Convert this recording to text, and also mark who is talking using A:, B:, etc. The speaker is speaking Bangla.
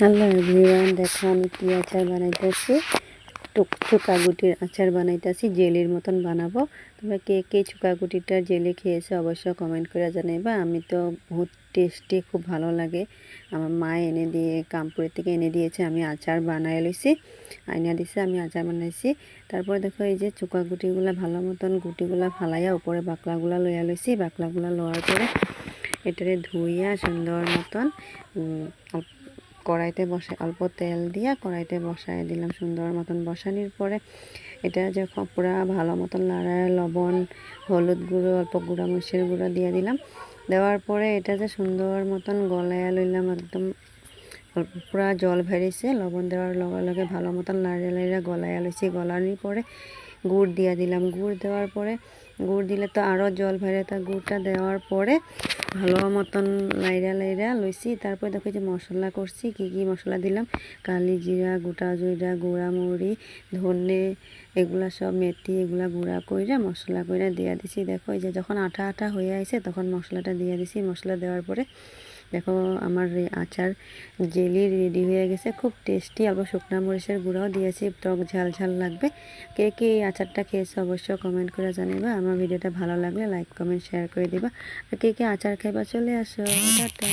A: হ্যালো এভরিওয়ান, দেখো আমি কি আচার বানাইতেছি। চুকাগুটির আচার বানাইতেছি, জেলির মতন বানাবো। তোমরা কে কে চুকাগুটিটার জেলি খেয়েছে অবশ্যই কমেন্ট করে জানাইবা। আমি তো বহুত টেস্টি, খুব ভালো লাগে। আমার মা এনে দিয়ে কামপুরের থেকে এনে দিয়েছে, আমি আচার বানাই লইছি, আইনা দিছে, আমি আচার বানাইছি। তারপর দেখো এই যে চুকাগুটিগুলো ভালো মতন গুটিগুলা ফালাইয়া উপরে বাকলাগুলা লইয়া লইছি। বাকলাগুলা লওয়ার পরে এটারে ধুইয়া সুন্দর মতন কড়াইতে বসে অল্প তেল দিয়া কড়াইতে বসায় দিলাম। সুন্দর মতন বসানোর পরে এটা যখন পুরা ভালো মতন লাড়ায় লবণ, হলুদ গুঁড়ো, অল্প গুঁড়া মরিচের গুঁড়ো দিয়ে দিলাম। দেওয়ার পরে এটা যে সুন্দর মতন গলায়া লইলাম, একদম পুরা জল ভেরিছে। লবণ দেওয়ার লগে লগে ভালো মতন লাড়িয়ে লাড়িয়ে গলায়া লইছি। গলানোর পরে গুড় দিয়ে দিলাম। গুড় দেওয়ার পরে গুড় দিলে তো আরও জল ভেরে, তা গুড়টা দেওয়ার পরে ভালো মতন লাইরা লাইরা লইছি। তারপরে দেখো যে মশলা করছি, কি কি মশলা দিলাম, কালি জিরা, গোটা জিরা, গুঁড়া মরি, ধনে, এগুলা সব মেথি, এগুলা গুঁড়া কইরা মশলা কইরা দিয়ে দিছি। দেখো এই যে যখন আঠা আঠা হয়ে আইছে তখন মশলাটা দিয়ে দিছি। মশলা দেওয়ার পরে দেখো আমার আচার জেলি রেডি হয়ে গেছে, খুব টেস্টি। অল্প শুকনা মরিচের গুঁড়াও দিয়েছি, টক ঝাল ঝাল লাগবে। কে কে এই আচারটা খেয়েছে অবশ্যই কমেন্ট করে জানাইবা। আমার ভিডিওটা ভালো লাগলে লাইক কমেন্ট শেয়ার করে দিবা। আর কে কে আচার খাইবা চলে আসো। টাটা।